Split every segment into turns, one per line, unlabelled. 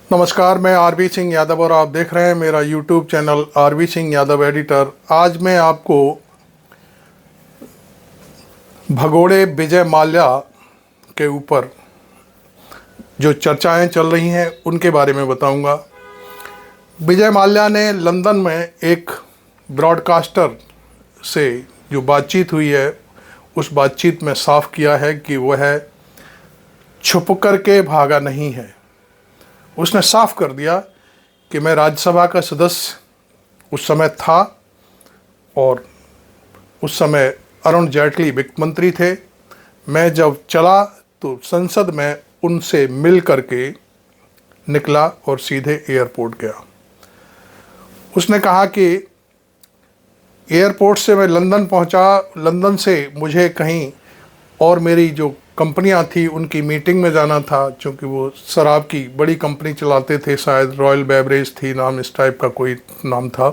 नमस्कार, मैं आरबी सिंह यादव और आप देख रहे हैं मेरा YouTube channel RB Singh Yadav editor. आज मैं आपको भगोड़े विजय माल्या के ऊपर जो चर्चाएं चल रही हैं उनके बारे में बताऊंगा। विजय माल्या ने लंदन में एक ब्रॉडकास्टर से जो बातचीत हुई है उस बातचीत में साफ किया है कि वह छुप कर के भागा नहीं है। उसने साफ कर दिया कि मैं राज्यसभा का सदस्य उस समय था और उस समय अरुण जेटली वित्त मंत्री थे। मैं जब चला तो संसद में उनसे मिल करके निकला और सीधे एयरपोर्ट गया। उसने कहा कि एयरपोर्ट से मैं लंदन पहुंचा, लंदन से मुझे कहीं और मेरी जो कंपनियां थी उनकी मीटिंग में जाना था, क्योंकि वो शराब की बड़ी कंपनी चलाते थे, शायद रॉयल बेवरेज थी नाम, इस टाइप का कोई नाम था।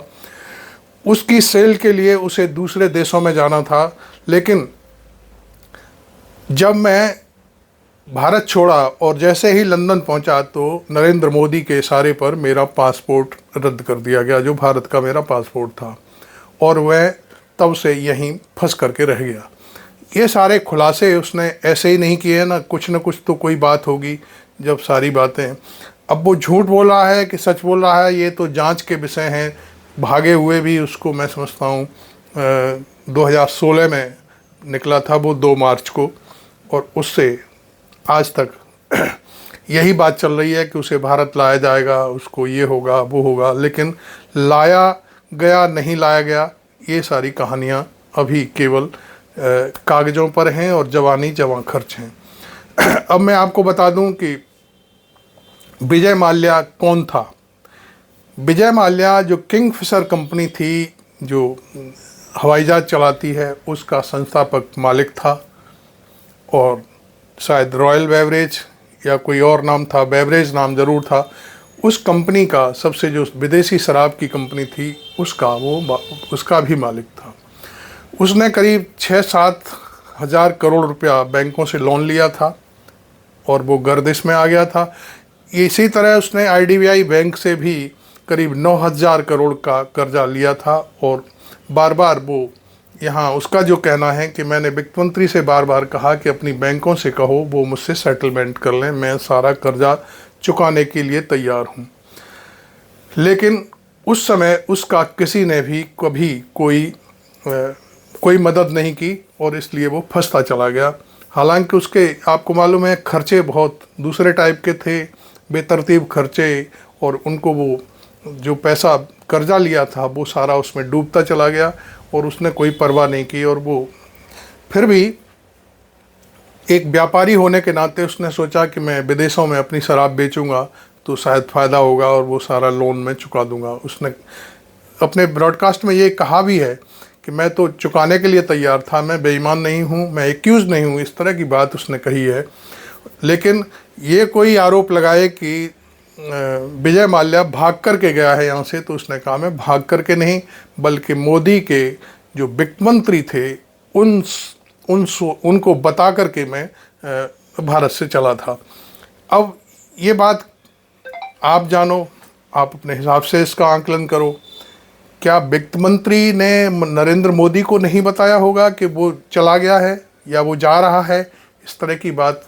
उसकी सेल के लिए उसे दूसरे देशों में जाना था। लेकिन जब मैं भारत छोड़ा और जैसे ही लंदन पहुंचा तो नरेंद्र मोदी के इशारे पर मेरा पासपोर्ट रद्द कर दिया गया, जो भारत का मेरा पासपोर्ट था, और वह तब से यहीं फंस करके रह गया। ये सारे खुलासे उसने ऐसे ही नहीं किए ना, कुछ तो कोई बात होगी। जब सारी बातें, अब वो झूठ बोल रहा है कि सच बोल रहा है, ये तो जांच के विषय हैं। भागे हुए भी उसको मैं समझता हूँ 2016 में निकला था वो 2 मार्च को, और उससे आज तक यही बात चल रही है कि उसे भारत लाया जाएगा, उसको ये होगा वो होगा। लेकिन लाया गया नहीं लाया गया, ये सारी कहानियाँ अभी केवल कागज़ों पर हैं और जवानी जवां खर्च हैं। अब मैं आपको बता दूं कि विजय माल्या कौन था। विजय माल्या जो किंगफिशर कंपनी थी, जो हवाई जहाज चलाती है, उसका संस्थापक मालिक था। और शायद रॉयल बेवरेज या कोई और नाम था, बेवरेज नाम ज़रूर था। उस कंपनी का, सबसे जो विदेशी शराब की कंपनी थी, उसका भी मालिक था। उसने करीब 6-7 हज़ार करोड़ रुपया बैंकों से लोन लिया था और वो गर्दिश में आ गया था। इसी तरह उसने आईडीबीआई बैंक से भी करीब 9,000 करोड़ का कर्जा लिया था। और बार बार वो यहाँ, उसका जो कहना है कि मैंने वित्त मंत्री से बार बार कहा कि अपनी बैंकों से कहो वो मुझसे सेटलमेंट कर लें, मैं सारा कर्जा चुकाने के लिए तैयार हूँ। लेकिन उस समय उसका किसी ने भी कभी कोई मदद नहीं की और इसलिए वो फंसता चला गया। हालांकि उसके, आपको मालूम है, खर्चे बहुत दूसरे टाइप के थे, बेतरतीब खर्चे, और उनको वो जो पैसा कर्जा लिया था वो सारा उसमें डूबता चला गया और उसने कोई परवाह नहीं की। और वो फिर भी एक व्यापारी होने के नाते उसने सोचा कि मैं विदेशों में अपनी शराब बेचूंगा तो शायद फ़ायदा होगा और वो सारा लोन मैं चुका दूंगा। उसने अपने ब्रॉडकास्ट में ये कहा भी है कि मैं तो चुकाने के लिए तैयार था, मैं बेईमान नहीं हूँ, मैं एक्यूज़ नहीं हूँ, इस तरह की बात उसने कही है। लेकिन ये कोई आरोप लगाए कि विजय माल्या भाग कर के गया है यहाँ से, तो उसने कहा मैं भाग कर के नहीं, बल्कि मोदी के जो वित्त मंत्री थे उनको बता कर के मैं भारत से चला था। अब ये बात आप जानो, आप अपने हिसाब से इसका आंकलन करो। क्या वित्त मंत्री ने नरेंद्र मोदी को नहीं बताया होगा कि वो चला गया है या वो जा रहा है? इस तरह की बात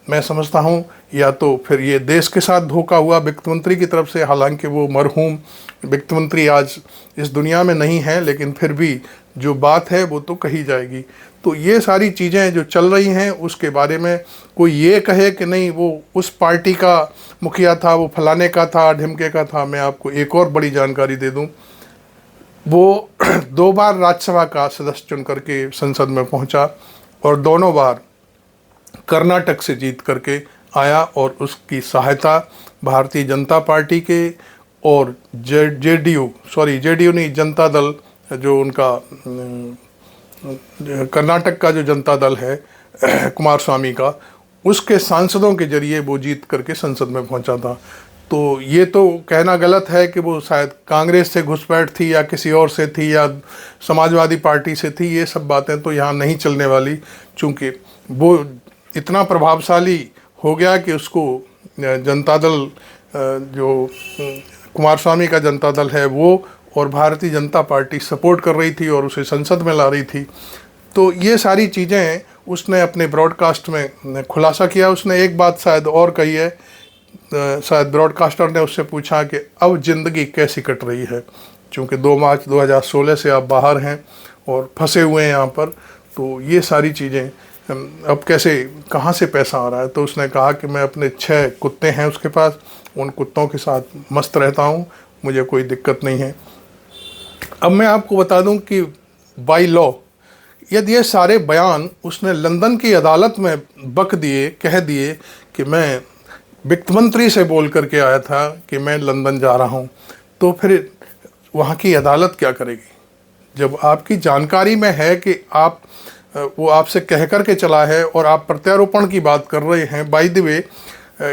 मैं समझता हूँ। या तो फिर ये देश के साथ धोखा हुआ वित्त मंत्री की तरफ से, हालांकि वो मरहूम वित्त मंत्री आज इस दुनिया में नहीं है, लेकिन फिर भी जो बात है वो तो कही जाएगी। तो ये सारी चीज़ें जो चल रही हैं उसके बारे में कोई ये कहे कि नहीं वो उस पार्टी का मुखिया था, वो फलाने का था, ढिमके का था। मैं आपको एक और बड़ी जानकारी दे दूँ, वो 2 बार राज्यसभा का सदस्य चुन करके संसद में पहुंचा और दोनों बार कर्नाटक से जीत करके आया। और उसकी सहायता भारतीय जनता पार्टी के और जेडीयू नहीं, जनता दल, जो उनका कर्नाटक का जो जनता दल है कुमार स्वामी का, उसके सांसदों के जरिए वो जीत करके संसद में पहुंचा था। तो ये तो कहना गलत है कि वो शायद कांग्रेस से घुसपैठ थी या किसी और से थी या समाजवादी पार्टी से थी। ये सब बातें तो यहाँ नहीं चलने वाली, चूँकि वो इतना प्रभावशाली हो गया कि उसको जनता दल जो कुमारस्वामी का जनता दल है वो और भारतीय जनता पार्टी सपोर्ट कर रही थी और उसे संसद में ला रही थी। तो ये सारी चीज़ें उसने अपने ब्रॉडकास्ट में खुलासा किया। उसने एक बात शायद और कही है, शायद ब्रॉडकास्टर ने उससे पूछा कि अब ज़िंदगी कैसी कट रही है, क्योंकि 2 मार्च 2016 से आप बाहर हैं और फंसे हुए हैं यहाँ पर, तो ये सारी चीज़ें अब कैसे, कहाँ से पैसा आ रहा है। तो उसने कहा कि मैं अपने 6 कुत्ते हैं उसके पास, उन कुत्तों के साथ मस्त रहता हूँ, मुझे कोई दिक्कत नहीं है। अब मैं आपको बता दूं कि बाय लॉ यदि ये सारे बयान उसने लंदन की अदालत में बक दिए, कह दिए कि मैं वित्त मंत्री से बोल करके आया था कि मैं लंदन जा रहा हूं, तो फिर वहाँ की अदालत क्या करेगी? जब आपकी जानकारी में है कि आप वो आपसे कह कर के चला है और आप प्रत्यारोपण की बात कर रहे हैं, बाय द वे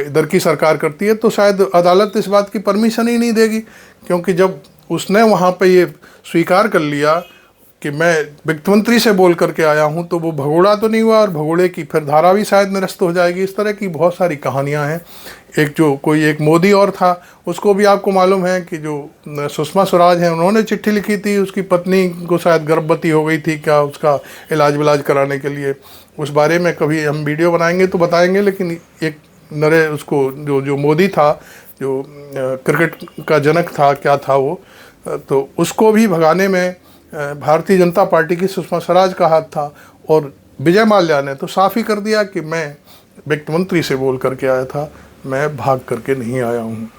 इधर की सरकार करती है, तो शायद अदालत इस बात की परमिशन ही नहीं देगी। क्योंकि जब उसने वहाँ पे ये स्वीकार कर लिया कि मैं वित्त मंत्री से बोल करके आया हूँ, तो वो भगोड़ा तो नहीं हुआ और भगोड़े की फिर धारा भी शायद निरस्त हो जाएगी। इस तरह की बहुत सारी कहानियाँ हैं। एक मोदी और था, उसको भी आपको मालूम है कि जो सुषमा स्वराज हैं उन्होंने चिट्ठी लिखी थी, उसकी पत्नी को शायद गर्भवती हो गई थी क्या, उसका इलाज विलाज कराने के लिए। उस बारे में कभी हम वीडियो बनाएंगे तो बताएंगे। लेकिन एक उसको जो मोदी था, जो क्रिकेट का जनक था, क्या था वो, तो उसको भी भगाने में भारतीय जनता पार्टी की सुषमा स्वराज का हाथ था। और विजय माल्या ने तो साफ ही कर दिया कि मैं वित्त मंत्री से बोल करके आया था, मैं भाग करके नहीं आया हूँ।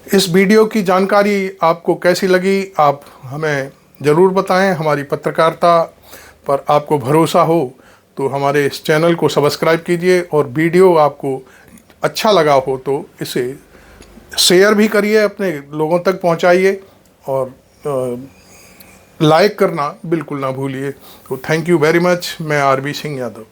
इस वीडियो की जानकारी आपको कैसी लगी, आप हमें ज़रूर बताएं। हमारी पत्रकारिता पर आपको भरोसा हो तो हमारे इस चैनल को सब्सक्राइब कीजिए, और वीडियो आपको अच्छा लगा हो तो इसे शेयर भी करिए, अपने लोगों तक पहुंचाइए, और लाइक करना बिल्कुल ना भूलिए। तो थैंक यू वेरी मच। मैं आरबी सिंह यादव।